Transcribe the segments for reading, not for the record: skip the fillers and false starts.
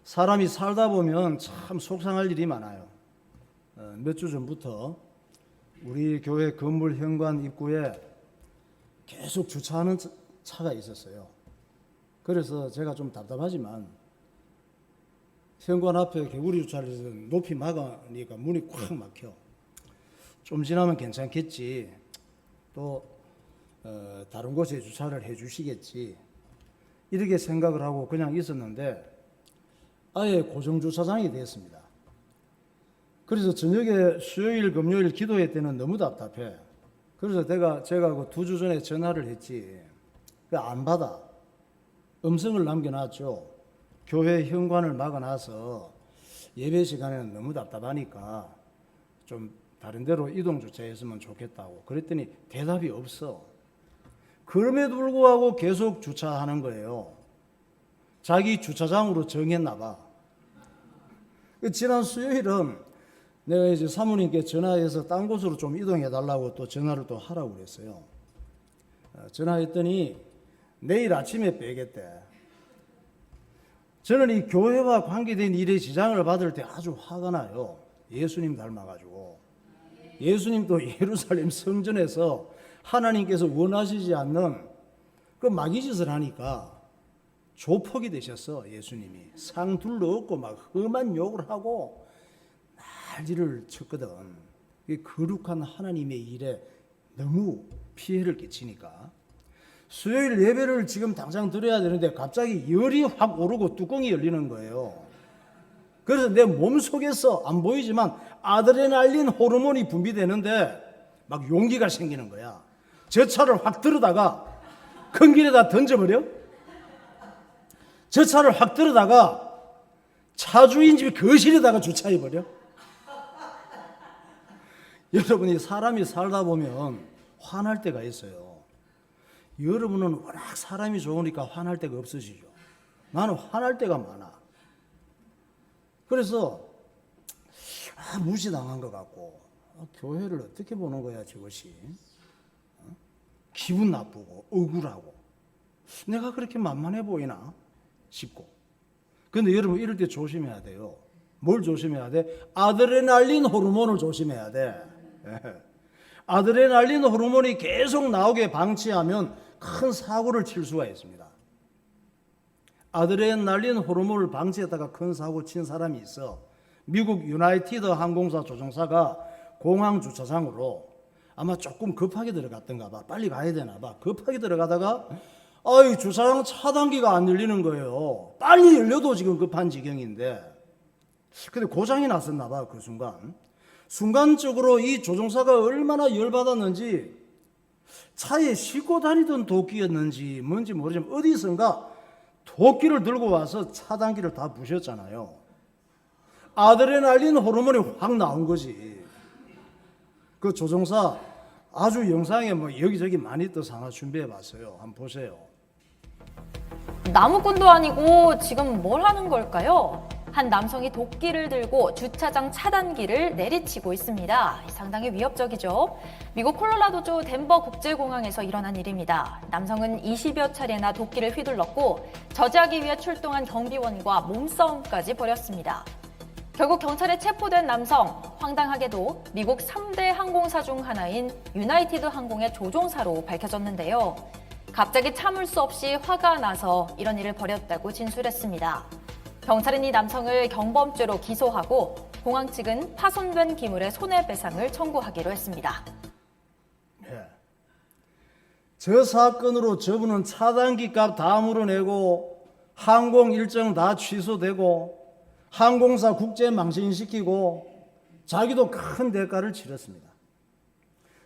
사람이 살다 보면 참 속상할 일이 많아요. 몇 주 전부터 우리 교회 건물 현관 입구에 계속 주차하는 차가 있었어요. 그래서 제가 좀 답답하지만 현관 앞에 개구리 주차를 해서 높이 막으니까 문이 꽉 막혀. 좀 지나면 괜찮겠지. 또 다른 곳에 주차를 해 주시겠지. 이렇게 생각을 하고 그냥 있었는데 아예 고정주차장이 됐습니다. 그래서 저녁에 수요일, 금요일 기도회 때는 너무 답답해. 그래서 제가 그 2주 전에 전화를 했지. 안 받아. 음성을 남겨놨죠. 교회 현관을 막아놔서 예배 시간에는 너무 답답하니까 좀 다른 데로 이동 주차했으면 좋겠다고. 그랬더니 대답이 없어. 그럼에도 불구하고 계속 주차하는 거예요. 자기 주차장으로 정했나 봐. 지난 수요일은 내가 이제 사모님께 전화해서 딴 곳으로 좀 이동해 달라고 또 전화를 또 하라고 그랬어요. 전화했더니 내일 아침에 빼겠대. 저는 이 교회와 관계된 일에 지장을 받을 때 아주 화가 나요. 예수님 닮아가지고. 예수님도 예루살렘 성전에서 하나님께서 원하시지 않는 그 마귀짓을 하니까 조폭이 되셨어. 예수님이 상 둘러엎고 막 험한 욕을 하고 난리를 쳤거든. 거룩한 하나님의 일에 너무 피해를 끼치니까 수요일 예배를 지금 당장 드려야 되는데 갑자기 열이 확 오르고 뚜껑이 열리는 거예요. 그래서 내 몸속에서 안 보이지만 아드레날린 호르몬이 분비되는데 막 용기가 생기는 거야. 저 차를 확 들어다가 큰 길에다 던져버려? 저 차를 확 들어다가 차주인 집 거실에다가 주차해버려? 여러분이 사람이 살다 보면 화날 때가 있어요. 여러분은 워낙 사람이 좋으니까 화날 때가 없으시죠. 나는 화날 때가 많아. 그래서 무시당한 것 같고 교회를 어떻게 보는 거야 저것이. 기분 나쁘고 억울하고 내가 그렇게 만만해 보이나 싶고. 근데 여러분 이럴 때 조심해야 돼요. 뭘 조심해야 돼? 아드레날린 호르몬을 조심해야 돼. 아드레날린 호르몬이 계속 나오게 방치하면 큰 사고를 칠 수가 있습니다. 아드레날린 호르몬을 방치했다가 큰 사고 친 사람이 있어. 미국 유나이티드 항공사 조종사가 공항 주차장으로 아마 조금 급하게 들어갔던가 봐. 빨리 가야 되나 봐. 급하게 들어가다가 주차장 차단기가 안 열리는 거예요. 빨리 열려도 지금 급한 지경인데. 근데 고장이 났었나 봐. 그 순간적으로 이 조종사가 얼마나 열받았는지 차에 싣고 다니던 도끼였는지 뭔지 모르지만 어디선가 도끼를 들고 와서 차단기를 다 부셨잖아요. 아드레날린 호르몬이 확 나온 거지. 그 조종사 아주 영상에 뭐 여기저기 많이 떠서 하나 준비해 봤어요. 한번 보세요. 나무꾼도 아니고 지금 뭘 하는 걸까요? 한 남성이 도끼를 들고 주차장 차단기를 내리치고 있습니다. 상당히 위협적이죠. 미국 콜로라도주 덴버 국제공항에서 일어난 일입니다. 남성은 20여 차례나 도끼를 휘둘렀고 저지하기 위해 출동한 경비원과 몸싸움까지 벌였습니다. 결국 경찰에 체포된 남성, 황당하게도 미국 3대 항공사 중 하나인 유나이티드 항공의 조종사로 밝혀졌는데요. 갑자기 참을 수 없이 화가 나서 이런 일을 벌였다고 진술했습니다. 경찰은 이 남성을 경범죄로 기소하고 공항 측은 파손된 기물의 손해배상을 청구하기로 했습니다. 네. 저 사건으로 저분은 차단기 값 다 물어내고 항공 일정 다 취소되고 항공사 국제 망신시키고 자기도 큰 대가를 치렀습니다.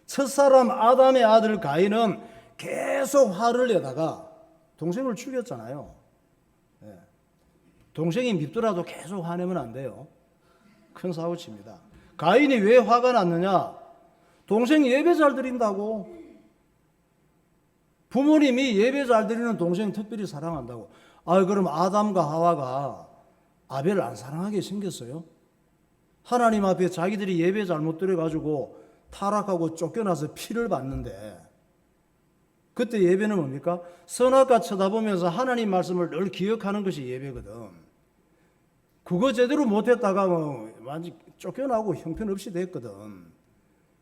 첫사람 아담의 아들 가인은 계속 화를 내다가 동생을 죽였잖아요. 네. 동생이 밉더라도 계속 화내면 안 돼요. 큰 사고 칩니다. 가인이 왜 화가 났느냐? 동생 예배 잘 드린다고. 부모님이 예배 잘 드리는 동생 특별히 사랑한다고. 그럼 아담과 하와가 아벨을 안 사랑하게 생겼어요? 하나님 앞에 자기들이 예배 잘못 드려가지고 타락하고 쫓겨나서 피를 받는데 그때 예배는 뭡니까? 선악과 쳐다보면서 하나님 말씀을 늘 기억하는 것이 예배거든. 그거 제대로 못했다가 뭐 완전 쫓겨나고 형편없이 됐거든.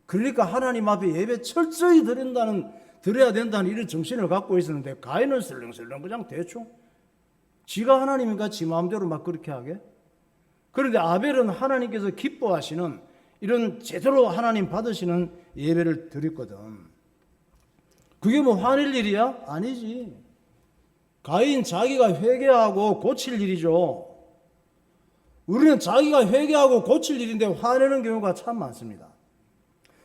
그러니까 하나님 앞에 예배 철저히 드려야 된다는 이런 정신을 갖고 있었는데 가인은 슬렁슬렁 그냥 대충 지가 하나님인가 지 마음대로 막 그렇게 하게. 그런데 아벨은 하나님께서 기뻐하시는 이런 제대로 하나님 받으시는 예배를 드렸거든. 그게 뭐 화낼 일이야? 아니지. 가인 자기가 회개하고 고칠 일이죠. 우리는 자기가 회개하고 고칠 일인데 화내는 경우가 참 많습니다.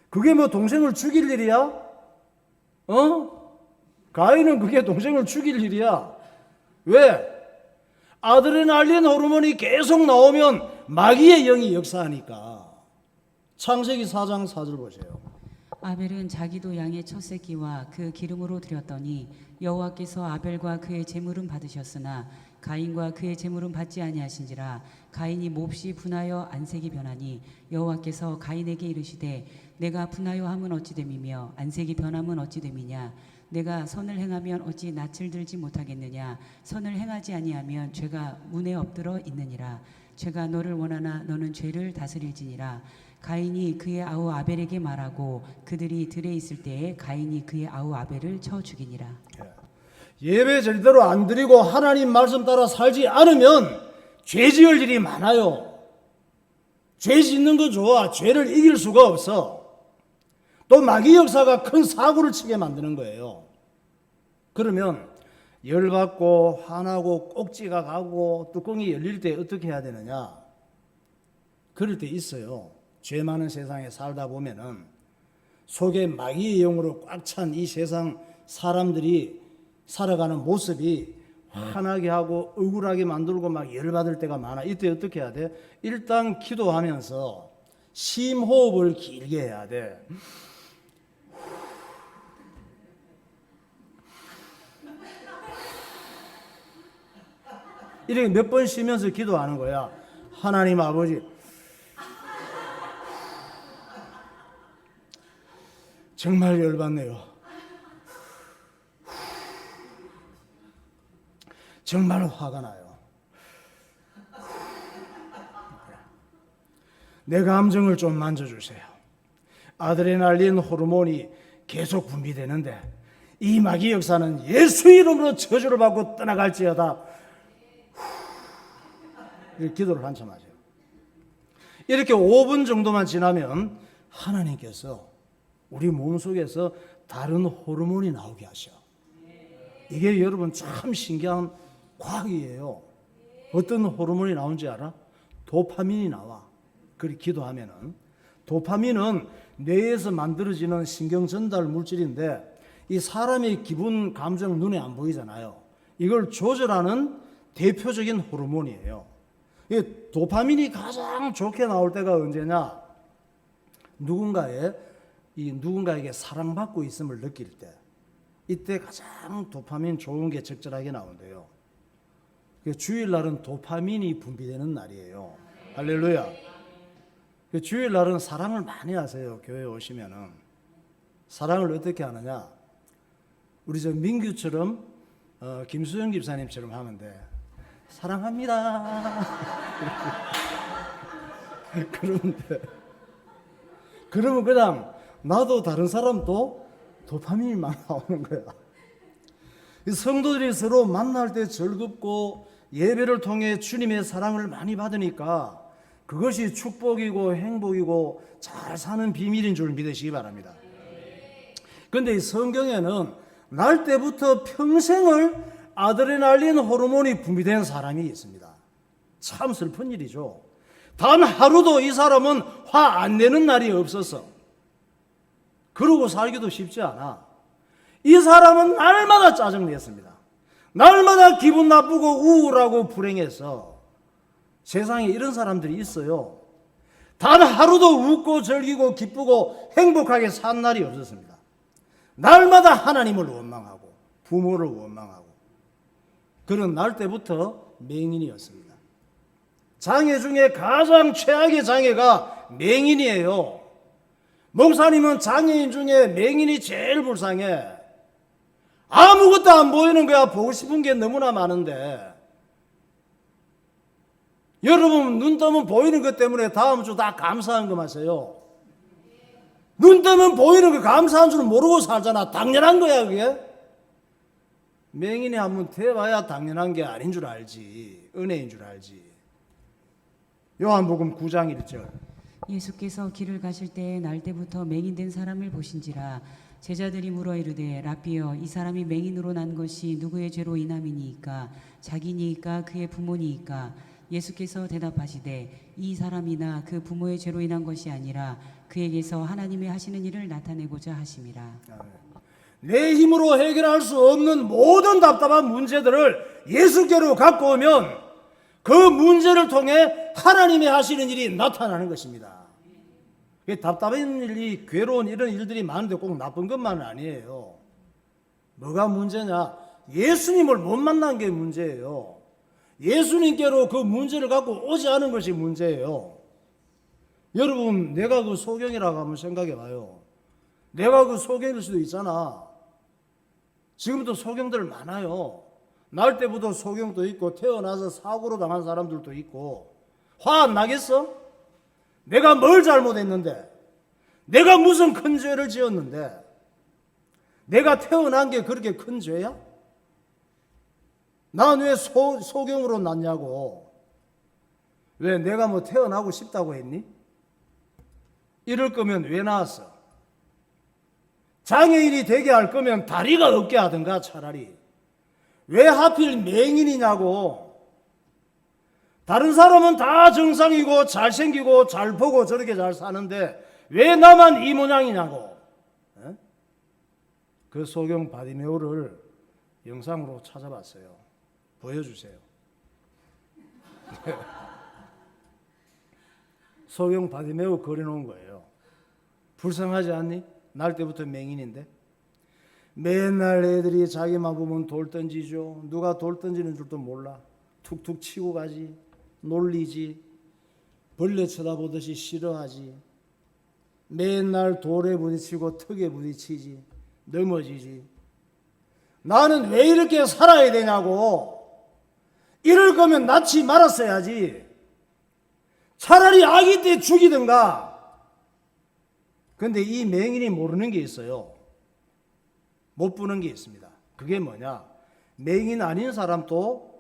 그게 뭐 동생을 죽일 일이야? 가인은 그게 동생을 죽일 일이야. 왜? 아드레날린 호르몬이 계속 나오면 마귀의 영이 역사하니까. 창세기 4장 4절 보세요. 아벨은 자기도 양의 첫 새끼와 그 기름으로 드렸더니 여호와께서 아벨과 그의 제물은 받으셨으나 가인과 그의 제물은 받지 아니하신지라. 가인이 몹시 분하여 안색이 변하니 여호와께서 가인에게 이르시되 내가 분하여 함은 어찌 됨이며 안색이 변함은 어찌 됨이냐. 내가 선을 행하면 어찌 낯을 들지 못하겠느냐. 선을 행하지 아니하면 죄가 문에 엎드러 있느니라. 죄가 너를 원하나 너는 죄를 다스릴지니라. 가인이 그의 아우 아벨에게 말하고 그들이 들에 있을 때에 가인이 그의 아우 아벨을 쳐 죽이니라. 예배 제대로 안 드리고 하나님 말씀 따라 살지 않으면 죄 지을 일이 많아요. 죄 짓는 거 좋아. 죄를 이길 수가 없어. 또 마귀 역사가 큰 사고를 치게 만드는 거예요. 그러면 열받고 화나고 꼭지가 가고 뚜껑이 열릴 때 어떻게 해야 되느냐? 그럴 때 있어요. 죄 많은 세상에 살다 보면은 속에 마귀의 영으로 꽉 찬 이 세상 사람들이 살아가는 모습이 화나게 하고 억울하게 만들고 막 열받을 때가 많아. 이때 어떻게 해야 돼? 일단 기도하면서 심호흡을 길게 해야 돼. 이렇게 몇 번 쉬면서 기도하는 거야. 하나님 아버지, 정말 열받네요. 정말 화가 나요. 내 감정을 좀 만져주세요. 아드레날린 호르몬이 계속 분비되는데 이 마귀 역사는 예수 이름으로 저주를 받고 떠나갈지어다. 이렇게 기도를 한참 하세요. 이렇게 5분 정도만 지나면 하나님께서 우리 몸속에서 다른 호르몬이 나오게 하셔. 이게 여러분 참 신기한 과학이에요. 어떤 호르몬이 나온지 알아? 도파민이 나와. 그렇게 기도하면은. 도파민은 뇌에서 만들어지는 신경 전달 물질인데 이 사람의 기분, 감정 눈에 안 보이잖아요. 이걸 조절하는 대표적인 호르몬이에요. 이 도파민이 가장 좋게 나올 때가 언제냐? 누군가에게 사랑받고 있음을 느낄 때. 이때 가장 도파민 좋은 게 적절하게 나온대요. 주일날은 도파민이 분비되는 날이에요. 할렐루야. 주일날은 사랑을 많이 하세요. 교회에 오시면은. 사랑을 어떻게 하느냐? 우리 저 민규처럼 김수영 집사님처럼 하면 돼. 사랑합니다. 그러면 돼. 그러면 그냥 나도 다른 사람도 도파민이 막 나오는 거야. 성도들이 서로 만날 때 즐겁고 예배를 통해 주님의 사랑을 많이 받으니까 그것이 축복이고 행복이고 잘 사는 비밀인 줄 믿으시기 바랍니다. 그런데 이 성경에는 날 때부터 평생을 아드레날린 호르몬이 분비된 사람이 있습니다. 참 슬픈 일이죠. 단 하루도 이 사람은 화 안 내는 날이 없었어. 그러고 살기도 쉽지 않아. 이 사람은 날마다 짜증냈습니다. 날마다 기분 나쁘고 우울하고 불행해서. 세상에 이런 사람들이 있어요. 단 하루도 웃고 즐기고 기쁘고 행복하게 산 날이 없었습니다. 날마다 하나님을 원망하고 부모를 원망하고 그런 날 때부터 맹인이었습니다. 장애 중에 가장 최악의 장애가 맹인이에요. 목사님은 장애인 중에 맹인이 제일 불쌍해. 아무것도 안 보이는 거야. 보고 싶은 게 너무나 많은데 여러분 눈 뜨면 보이는 것 때문에 다음 주 다 감사한 거 마세요. 눈 뜨면 보이는 거 감사한 줄 모르고 살잖아. 당연한 거야 그게. 맹인이 한번 돼봐야 당연한 게 아닌 줄 알지. 은혜인 줄 알지. 요한복음 9장 1절. 예수께서 길을 가실 때에 날때부터 맹인된 사람을 보신지라 제자들이 물어 이르되 라삐여 이 사람이 맹인으로 난 것이 누구의 죄로 인함이니이까 자기니이까 그의 부모니이까 예수께서 대답하시되 이 사람이나 그 부모의 죄로 인한 것이 아니라 그에게서 하나님이 하시는 일을 나타내고자 하심이라. 내 힘으로 해결할 수 없는 모든 답답한 문제들을 예수께로 갖고 오면 그 문제를 통해 하나님이 하시는 일이 나타나는 것입니다. 답답한 일이, 괴로운 이런 일들이 많은데 꼭 나쁜 것만은 아니에요. 뭐가 문제냐? 예수님을 못 만난 게 문제예요. 예수님께로 그 문제를 갖고 오지 않은 것이 문제예요. 여러분, 내가 그 소경이라고 한번 생각해 봐요. 내가 그 소경일 수도 있잖아. 지금도 소경들 많아요. 날 때부터 소경도 있고 태어나서 사고로 당한 사람들도 있고. 화 안 나겠어? 내가 뭘 잘못했는데, 내가 무슨 큰 죄를 지었는데, 내가 태어난 게 그렇게 큰 죄야? 난 왜 소경으로 났냐고. 왜 내가 뭐 태어나고 싶다고 했니? 이럴 거면 왜 낳았어? 장애인이 되게 할 거면 다리가 없게 하든가 차라리. 왜 하필 맹인이냐고. 다른 사람은 다 정상이고 잘생기고 잘 보고 저렇게 잘 사는데 왜 나만 이 모양이냐고. 에? 그 소경 바디메오를 영상으로 찾아봤어요. 보여주세요. 소경 바디메오 그려놓은 거예요. 불쌍하지 않니? 날 때부터 맹인인데. 맨날 애들이 자기만 보면 돌 던지죠. 누가 돌 던지는 줄도 몰라. 툭툭 치고 가지. 놀리지. 벌레 쳐다보듯이 싫어하지. 맨날 돌에 부딪히고 턱에 부딪히지. 넘어지지. 나는 왜 이렇게 살아야 되냐고. 이럴 거면 낳지 말았어야지. 차라리 아기 때 죽이든가. 근데 이 맹인이 모르는 게 있어요. 못 보는 게 있습니다. 그게 뭐냐? 맹인 아닌 사람도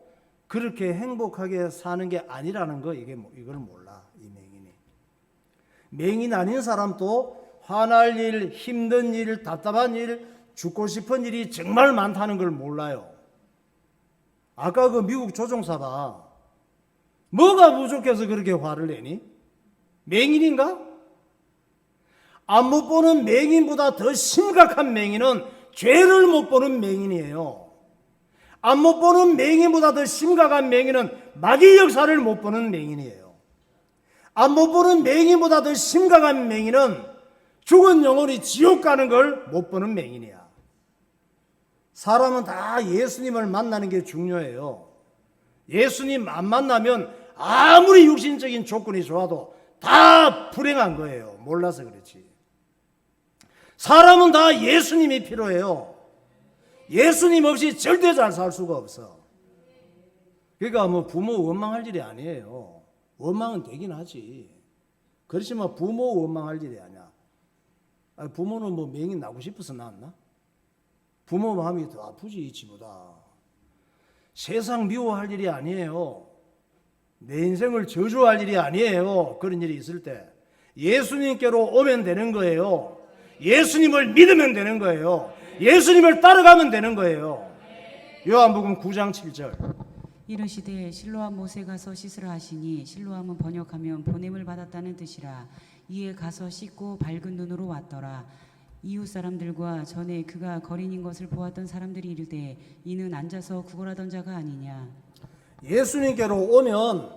그렇게 행복하게 사는 게 아니라는 거, 이걸 몰라, 이 맹인이. 맹인 아닌 사람도 화날 일, 힘든 일, 답답한 일, 죽고 싶은 일이 정말 많다는 걸 몰라요. 아까 그 미국 조종사 봐. 뭐가 부족해서 그렇게 화를 내니? 맹인인가? 안 못 보는 맹인보다 더 심각한 맹인은 죄를 못 보는 맹인이에요. 안 못 보는 맹인보다 더 심각한 맹인은 마귀 역사를 못 보는 맹인이에요. 안 못 보는 맹인보다 더 심각한 맹인은 죽은 영혼이 지옥 가는 걸 못 보는 맹인이야. 사람은 다 예수님을 만나는 게 중요해요. 예수님 안 만나면 아무리 육신적인 조건이 좋아도 다 불행한 거예요. 몰라서 그렇지. 사람은 다 예수님이 필요해요. 예수님 없이 절대 잘 살 수가 없어. 그러니까 뭐 부모 원망할 일이 아니에요. 원망은 되긴 하지. 그렇지만 부모 원망할 일이 아니야. 아니, 부모는 뭐 맹인 나고 싶어서 낳았나? 부모 마음이 더 아프지 지보다. 세상 미워할 일이 아니에요. 내 인생을 저주할 일이 아니에요. 그런 일이 있을 때 예수님께로 오면 되는 거예요. 예수님을 믿으면 되는 거예요. 예수님을 따라가면 되는 거예요. 요한복음 9장 7절. 이르시되 실로암 못에 가서 씻으라 하시니 실로암은 번역하면 보냄을 받았다는 뜻이라. 이에 가서 씻고 밝은 눈으로 왔더라. 이웃 사람들과 전에 그가 거린인 것을 보았던 사람들이 이르되 이는 앉아서 구걸하던 자가 아니냐. 예수님께로 오면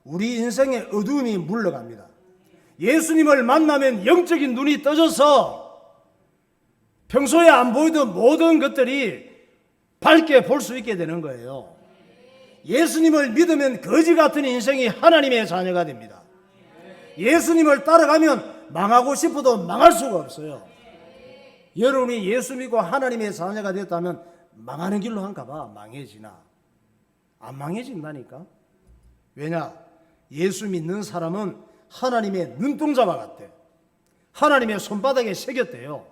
우리 인생의 어두움이 물러갑니다. 예수님을 만나면 영적인 눈이 떠져서 평소에 안 보이던 모든 것들이 밝게 볼 수 있게 되는 거예요. 예수님을 믿으면 거지 같은 인생이 하나님의 자녀가 됩니다. 예수님을 따라가면 망하고 싶어도 망할 수가 없어요. 여러분이 예수 믿고 하나님의 자녀가 됐다면 망하는 길로 한가 봐. 망해지나? 안 망해진다니까. 왜냐? 예수 믿는 사람은 하나님의 눈동자와 같대. 하나님의 손바닥에 새겼대요.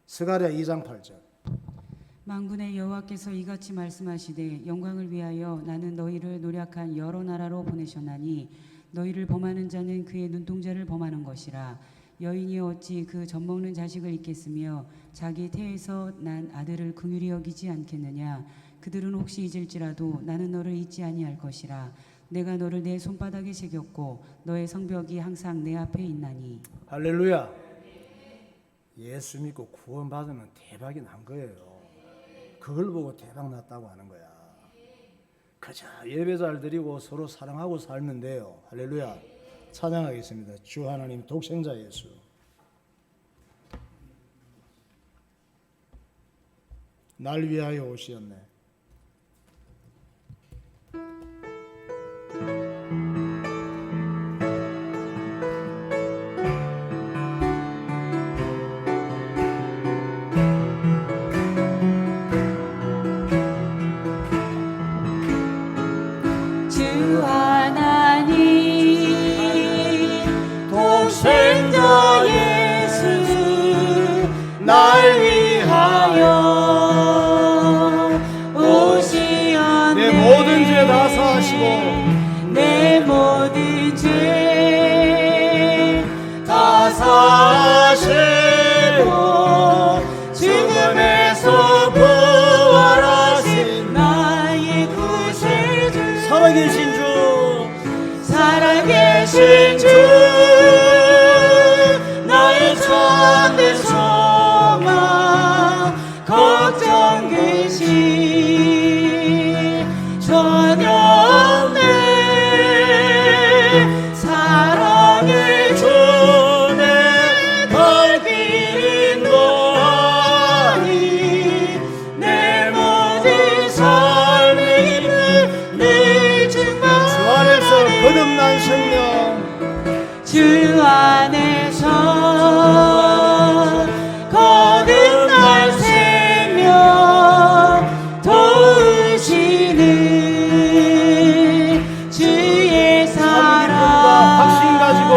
스가랴 2장 8절. 만군의 여호와께서 이같이 말씀하시되 영광을 위하여 나는 너희를 노력한 여러 나라로 보내셨나니 너희를 범하는 자는 그의 눈동자를 범하는 것이라. 여인이 어찌 그 젖먹는 자식을 잊겠으며 자기 태에서 난 아들을 긍휼히 여기지 않겠느냐. 그들은 혹시 잊을지라도 나는 너를 잊지 아니할 것이라. 내가 너를 내 손바닥에 새겼고 너의 성벽이 항상 내 앞에 있나니. 할렐루야. 예수 믿고 구원받으면 대박이 난 거예요. 그걸 보고 대박 났다고 하는 거야. 그저 예배 잘 드리고 서로 사랑하고 살면 돼요. 할렐루야. 찬양하겠습니다. 주 하나님 독생자 예수. 날 위하여 오시었네. 주 하나님 독생자 예수 날 위하여 오시었네. 내 모든 죄 다 사하시고 내 모든 죄 다 사하시고 죽음에서 부활하신 나의 구세주 살아계신 주 살아계신 주 나의 참된 소망 걱정 근심 전혀 없네. 사랑의 주내 발길인 거하니 내 모든 삶의 힘을 늘 충만 주 안에서 거듭난 생명 주 안에서 거듭날 생명 도우시는 주의 사랑 확신 가지고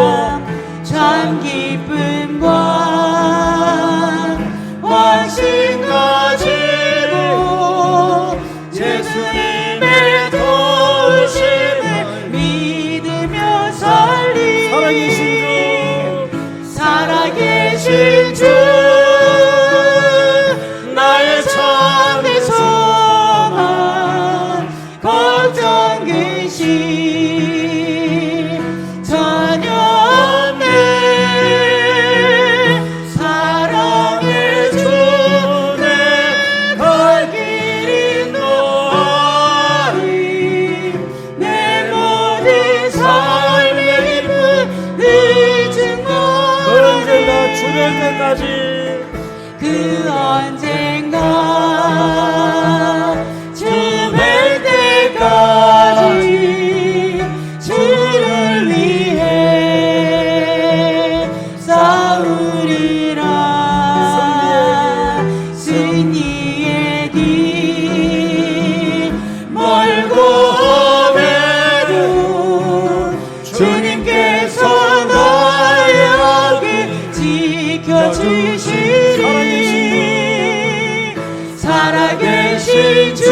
참 기쁨과 확신 가지고 예수님의 도우심을 믿으며 살리 살아계신 주 살아계신 주 나의 참된 소망 걱정 근심 전혀 없네. 사랑의 주내 갈 길 인도하리. 내 모든 삶의 힘은 늘 증거 그 언젠가 주될 때까지 그 언젠가 주뵐 때까지 주를 위해 싸우리라. 승리의 길 멀고 험해도 주님께서 나의 길 지켜주시리. 살아계신 주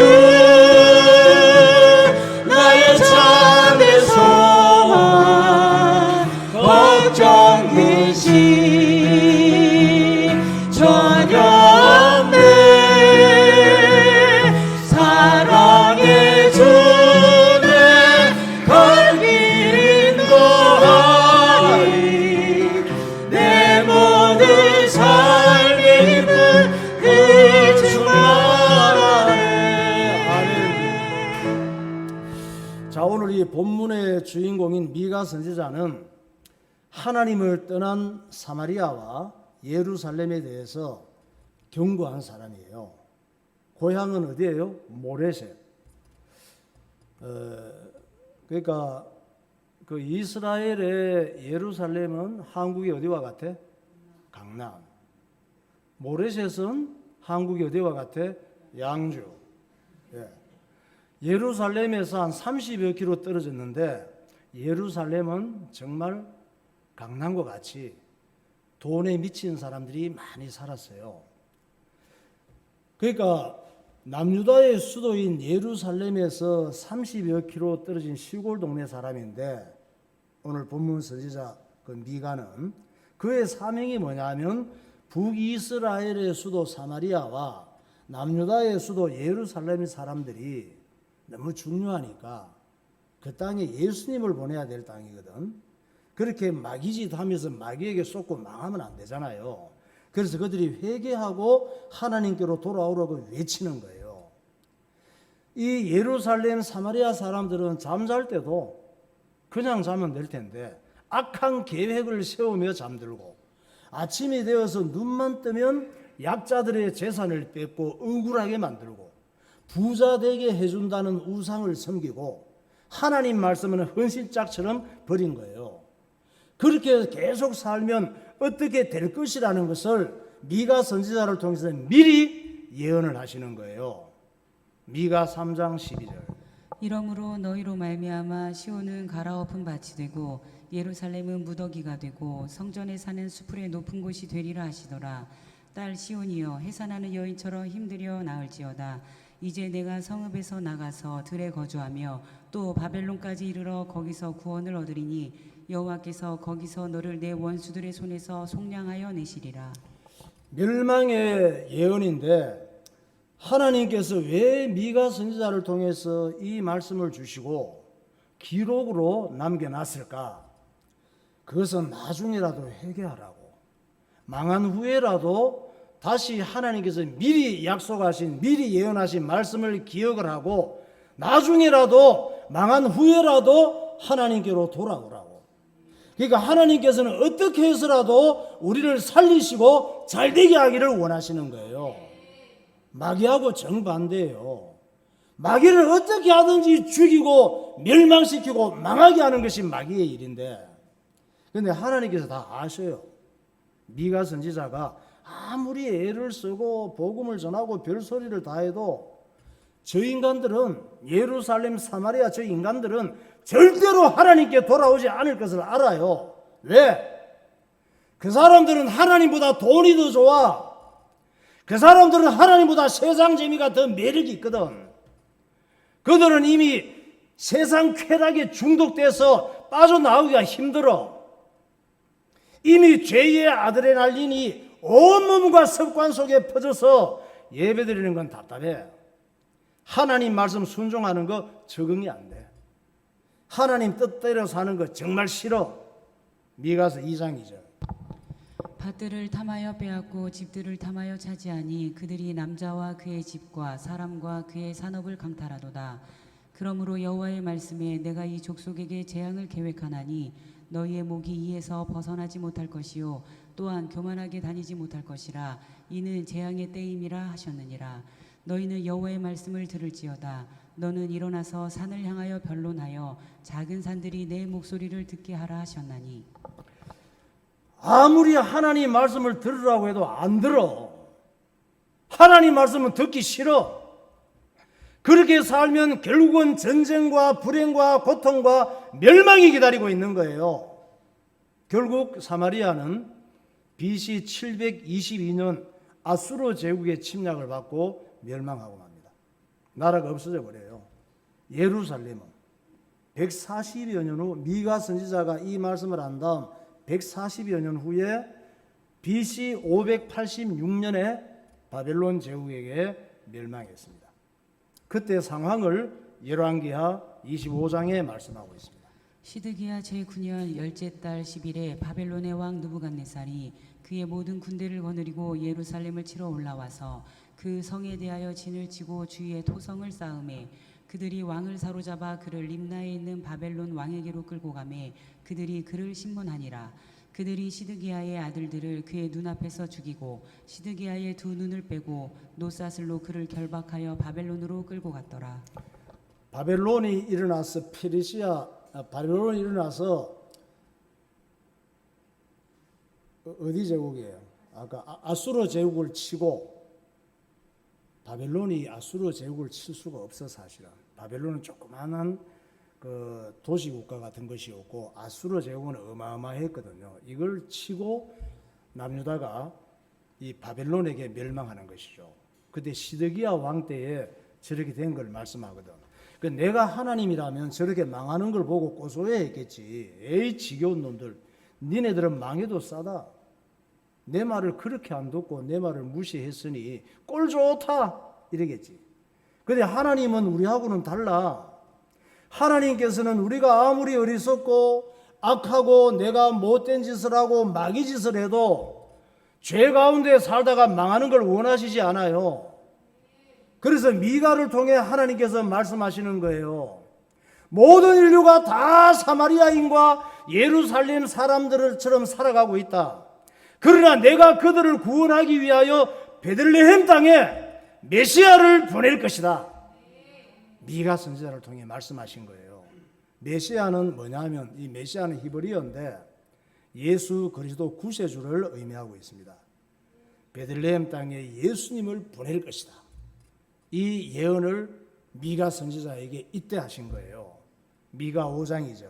나의 참된 소망 걱정 근심 전혀 없네. 사랑의 주내 갈 길 인도하리. 내 모든 삶의 힘은 늘 충만하네. 자, 오늘 이 본문의 주인공인 미가 선지자는 하나님을 떠난 사마리아와 예루살렘에 대해서 경고한 사람이에요. 고향은 어디예요? 모레셋. 그러니까 그 이스라엘의 예루살렘은 한국이 어디와 같아? 강남. 모레셋은 한국이 어디와 같아? 양주. 예. 예루살렘에서 한 30여 킬로 떨어졌는데 예루살렘은 정말 강남과 같이 돈에 미친 사람들이 많이 살았어요. 그러니까 남유다의 수도인 예루살렘에서 30여 킬로 떨어진 시골 동네 사람인데 오늘 본문 선지자 그 미가는 그의 사명이 뭐냐면 북이스라엘의 수도 사마리아와 남유다의 수도 예루살렘 사람들이 너무 중요하니까 그 땅에 예수님을 보내야 될 땅이거든. 그렇게 마귀짓 하면서 마귀에게 쏟고 망하면 안 되잖아요. 그래서 그들이 회개하고 하나님께로 돌아오라고 외치는 거예요. 이 예루살렘 사마리아 사람들은 잠잘 때도 그냥 자면 될 텐데 악한 계획을 세우며 잠들고 아침이 되어서 눈만 뜨면 약자들의 재산을 뺏고 억울하게 만들고 부자 되게 해준다는 우상을 섬기고 하나님 말씀은 헌신짝처럼 버린 거예요. 그렇게 계속 살면 어떻게 될 것이라는 것을 미가 선지자를 통해서 미리 예언을 하시는 거예요. 미가 3장 12절. 이러므로 너희로 말미암아 시온은 갈아엎은 밭이 되고 예루살렘은 무더기가 되고 성전에 사는 수풀의 높은 곳이 되리라 하시더라. 딸 시온이여 해산하는 여인처럼 힘들여 나을지어다. 이제 내가 성읍에서 나가서 들에 거주하며 또 바벨론까지 이르러 거기서 구원을 얻으리니 여호와께서 거기서 너를 내 원수들의 손에서 속량하여 내시리라. 멸망의 예언인데 하나님께서 왜 미가 선지자를 통해서 이 말씀을 주시고 기록으로 남겨놨을까? 그것은 나중이라도 회개하라고, 망한 후에라도 다시 하나님께서 미리 약속하신, 미리 예언하신 말씀을 기억을 하고 나중이라도 망한 후에라도 하나님께로 돌아오라고. 그러니까 하나님께서는 어떻게 해서라도 우리를 살리시고 잘되게 하기를 원하시는 거예요. 마귀하고 정반대예요. 마귀를 어떻게 하든지 죽이고 멸망시키고 망하게 하는 것이 마귀의 일인데, 그런데 하나님께서 다 아셔요. 미가 선지자가 아무리 애를 쓰고 복음을 전하고 별소리를 다 해도 저 인간들은, 예루살렘 사마리아 저 인간들은 절대로 하나님께 돌아오지 않을 것을 알아요. 왜? 그 사람들은 하나님보다 돈이 더 좋아. 그 사람들은 하나님보다 세상 재미가 더 매력이 있거든. 그들은 이미 세상 쾌락에 중독돼서 빠져나오기가 힘들어. 이미 죄의 아드레날린이 온몸과 습관 속에 퍼져서 예배드리는 건 답답해. 하나님 말씀 순종하는 거 적응이 안 돼. 하나님 뜻대로 사는 거 정말 싫어. 미가서 2장 2절. 밭들을 탐하여 빼앗고 집들을 탐하여 차지하니 그들이 남자와 그의 집과 사람과 그의 산업을 강탈하도다. 그러므로 여호와의 말씀에 내가 이 족속에게 재앙을 계획하나니 너희의 목이 이에서 벗어나지 못할 것이요 또한 교만하게 다니지 못할 것이라. 이는 재앙의 때임이라 하셨느니라. 너희는 여호와의 말씀을 들을지어다. 너는 일어나서 산을 향하여 변론하여 작은 산들이 내 목소리를 듣게 하라 하셨나니. 아무리 하나님 말씀을 들으라고 해도 안 들어. 하나님 말씀은 듣기 싫어. 그렇게 살면 결국은 전쟁과 불행과 고통과 멸망이 기다리고 있는 거예요. 결국 사마리아는 BC 722년 아수르 제국의 침략을 받고 멸망하고 맙니다. 나라가 없어져 버려요. 예루살렘은 140여 년 후, 미가 선지자가 이 말씀을 한 다음 140여 년 후에 BC 586년에 바벨론 제국에게 멸망했습니다. 그때 상황을 열왕기하 25장에 말씀하고 있습니다. 시드기야 제9년 열째 달 10일에 바벨론의 왕 느부갓네살이 그의 모든 군대를 거느리고 예루살렘을 치러 올라와서 그 성에 대하여 진을 치고 주위에 토성을 쌓음에 그들이 왕을 사로잡아 그를 림나에 있는 바벨론 왕에게로 끌고 가매 그들이 그를 신문하니라. 그들이 시드기야의 아들들을 그의 눈앞에서 죽이고 시드기야의 두 눈을 빼고 노사슬로 그를 결박하여 바벨론으로 끌고 갔더라. 바벨론이 일어나서 바벨론이 일어나서 어디 제국이에요? 아까 아수르 제국을 치고, 바벨론이 아수르 제국을 칠 수가 없어. 사실은 바벨론은 조그마한 그 도시국가 같은 것이었고 아수르 제국은 어마어마했거든요. 이걸 치고 남유다가 이 바벨론에게 멸망하는 것이죠. 그때 시드기야 왕 때에 저렇게 된 걸 말씀하거든. 그 내가 하나님이라면 저렇게 망하는 걸 보고 고소해야겠지. 에이 지겨운 놈들, 니네들은 망해도 싸다. 내 말을 그렇게 안 듣고 내 말을 무시했으니 꼴 좋다 이러겠지. 근데 하나님은 우리하고는 달라. 하나님께서는 우리가 아무리 어리석고 악하고 내가 못된 짓을 하고 마귀 짓을 해도 죄 가운데 살다가 망하는 걸 원하시지 않아요. 그래서 미가를 통해 하나님께서 말씀하시는 거예요. 모든 인류가 다 사마리아인과 예루살렘 사람들처럼 살아가고 있다. 그러나 내가 그들을 구원하기 위하여 베들레헴 땅에 메시아를 보낼 것이다. 미가 선지자를 통해 말씀하신 거예요. 메시아는 뭐냐면 이 메시아는 히브리어인데 예수 그리스도 구세주를 의미하고 있습니다. 베들레헴 땅에 예수님을 보낼 것이다. 이 예언을 미가 선지자에게 이때 하신 거예요. 미가 5장 2절.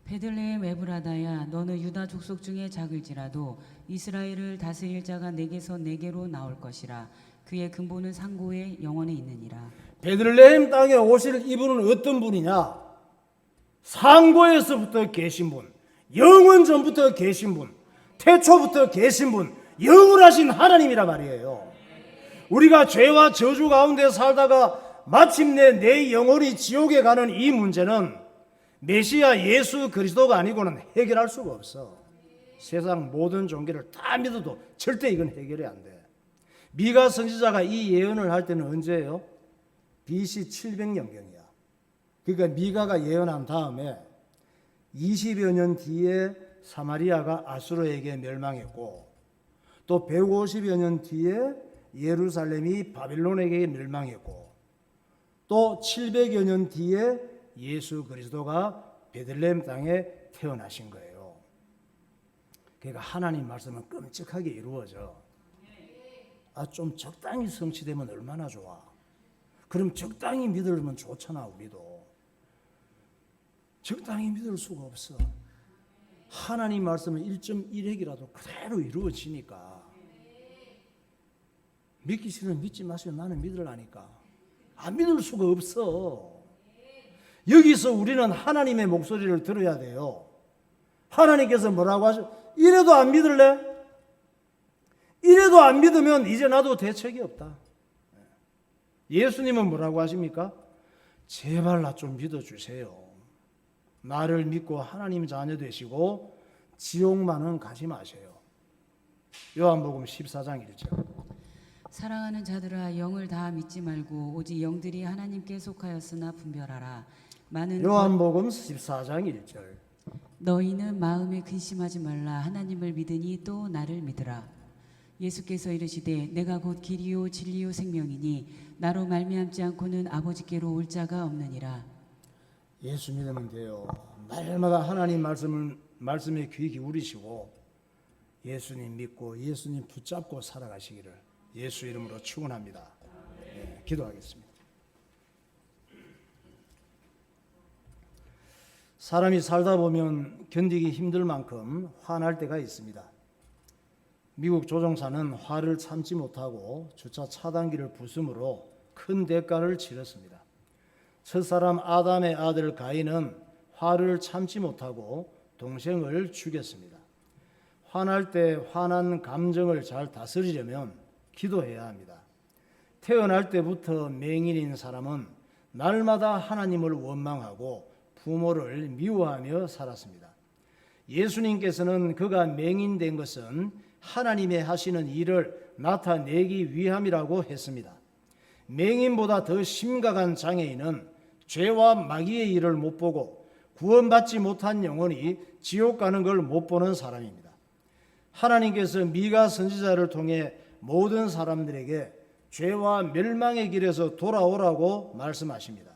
베들레헴 에브라다야 너는 유다 족속 중에 작을지라도 이스라엘을 다스릴 자가 내게서 내게로 나올 것이라. 그의 근본은 상고에 영원에 있느니라. 베들레헴 땅에 오실 이분은 어떤 분이냐? 상고에서부터 계신 분, 영원 전부터 계신 분, 태초부터 계신 분, 영원하신 하나님이라 말이에요. 우리가 죄와 저주 가운데 살다가 마침내 내 영혼이 지옥에 가는 이 문제는 메시아 예수 그리스도가 아니고는 해결할 수가 없어. 세상 모든 종교를 다 믿어도 절대 이건 해결이 안 돼. 미가 선지자가 이 예언을 할 때는 언제예요? BC 700년경이야. 그러니까 미가가 예언한 다음에 20여 년 뒤에 사마리아가 아수르에게 멸망했고 또 150여 년 뒤에 예루살렘이 바벨론에게 멸망했고 또 700여 년 뒤에 예수 그리스도가 베들레헴 땅에 태어나신 거예요. 그러니까 하나님 말씀은 끔찍하게 이루어져. 좀 적당히 성취되면 얼마나 좋아. 그럼 적당히 믿으면 좋잖아. 우리도 적당히 믿을 수가 없어. 하나님 말씀은 1.1핵이라도 그대로 이루어지니까 믿기 싫으면 믿지 마세요. 나는 믿으라니까. 안 믿을 수가 없어. 여기서 우리는 하나님의 목소리를 들어야 돼요. 하나님께서 뭐라고 하셔? 이래도 안 믿을래? 이래도 안 믿으면 이제 나도 대책이 없다. 예수님은 뭐라고 하십니까? 제발 나 좀 믿어주세요. 나를 믿고 하나님 자녀 되시고 지옥만은 가지 마세요. 요한복음 14장 1절. 사랑하는 자들아 영을 다 믿지 말고 오직 영들이 하나님께 속하였으나 분별하라. 많은 요한복음 14장 1절. 너희는 마음에 근심하지 말라. 하나님을 믿으니 또 나를 믿으라. 예수께서 이르시되 내가 곧 길이요 진리요 생명이니 나로 말미암지 않고는 아버지께로 올 자가 없느니라. 예수 믿으면 돼요. 날마다 하나님 말씀에 귀 기울이시고 예수님 믿고 예수님 붙잡고 살아가시기를 예수 이름으로 축원합니다. 네, 기도하겠습니다. 사람이 살다 보면 견디기 힘들 만큼 화날 때가 있습니다. 미국 조종사는 화를 참지 못하고 주차 차단기를 부숩으로 큰 대가를 치렀습니다. 첫사람 아담의 아들 가인은 화를 참지 못하고 동생을 죽였습니다. 화날 때 화난 감정을 잘 다스리려면 기도해야 합니다. 태어날 때부터 맹인인 사람은 날마다 하나님을 원망하고 부모를 미워하며 살았습니다. 예수님께서는 그가 맹인된 것은 하나님의 하시는 일을 나타내기 위함이라고 했습니다. 맹인보다 더 심각한 장애인은 죄와 마귀의 일을 못 보고 구원받지 못한 영혼이 지옥 가는 걸 못 보는 사람입니다. 하나님께서 미가 선지자를 통해 모든 사람들에게 죄와 멸망의 길에서 돌아오라고 말씀하십니다.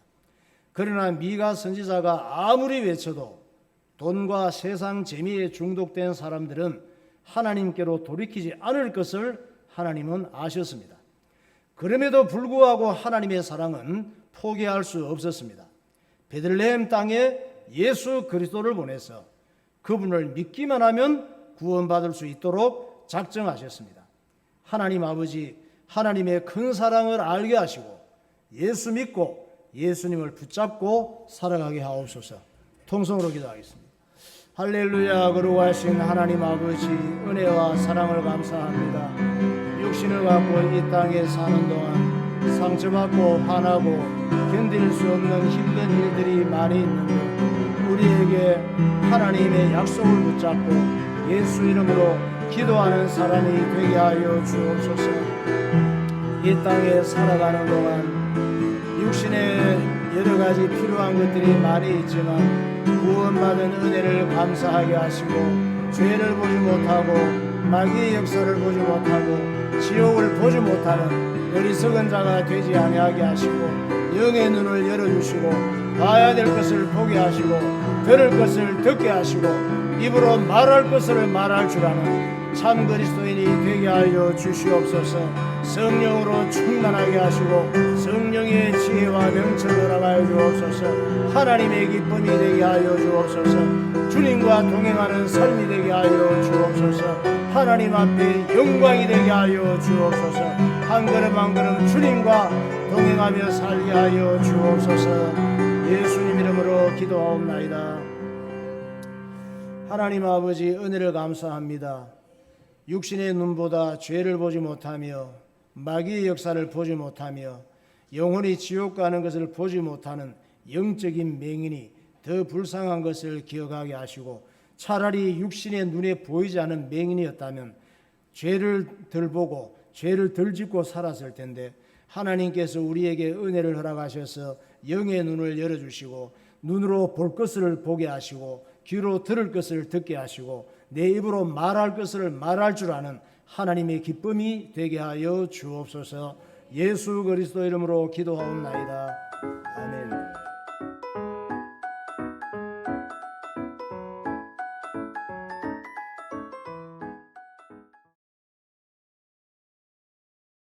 그러나 미가 선지자가 아무리 외쳐도 돈과 세상 재미에 중독된 사람들은 하나님께로 돌이키지 않을 것을 하나님은 아셨습니다. 그럼에도 불구하고 하나님의 사랑은 포기할 수 없었습니다. 베들레헴 땅에 예수 그리스도를 보내서 그분을 믿기만 하면 구원받을 수 있도록 작정하셨습니다. 하나님 아버지, 하나님의 큰 사랑을 알게 하시고 예수 믿고 예수님을 붙잡고 살아가게 하옵소서. 통성으로 기도하겠습니다. 할렐루야. 거룩하신 하나님 아버지, 은혜와 사랑을 감사합니다. 육신을 갖고 이 땅에 사는 동안 상처받고 화나고 견딜 수 없는 힘든 일들이 많이 있는데 우리에게 하나님의 약속을 붙잡고 예수 이름으로 기도하는 사람이 되게 하여 주옵소서. 이 땅에 살아가는 동안 육신에 여러 가지 필요한 것들이 많이 있지만 구원받은 은혜를 감사하게 하시고 죄를 보지 못하고 마귀의 역사를 보지 못하고 지옥을 보지 못하는 어리석은 자가 되지 아니하게 하시고 영의 눈을 열어주시고 봐야 될 것을 보게 하시고 들을 것을 듣게 하시고 입으로 말할 것을 말할 줄 아는 참 그리스도인이 되게 하여 주시옵소서. 성령으로 충만하게 하시고 성령의 지혜와 명철을 허락하여 주옵소서. 하나님의 기쁨이 되게 하여 주옵소서. 주님과 동행하는 삶이 되게 하여 주옵소서. 하나님 앞에 영광이 되게 하여 주옵소서. 한 걸음 한 걸음 주님과 동행하며 살게 하여 주옵소서. 예수님 이름으로 기도하옵나이다. 하나님 아버지, 은혜를 감사합니다. 육신의 눈보다 죄를 보지 못하며 마귀의 역사를 보지 못하며 영혼이 지옥 가는 것을 보지 못하는 영적인 맹인이 더 불쌍한 것을 기억하게 하시고 차라리 육신의 눈에 보이지 않는 맹인이었다면 죄를 덜 보고 죄를 덜 짓고 살았을 텐데 하나님께서 우리에게 은혜를 허락하셔서 영의 눈을 열어주시고 눈으로 볼 것을 보게 하시고 귀로 들을 것을 듣게 하시고 내 입으로 말할 것을 말할 줄 아는 하나님의 기쁨이 되게 하여 주옵소서. 예수 그리스도 이름으로 기도하옵나이다. 아멘.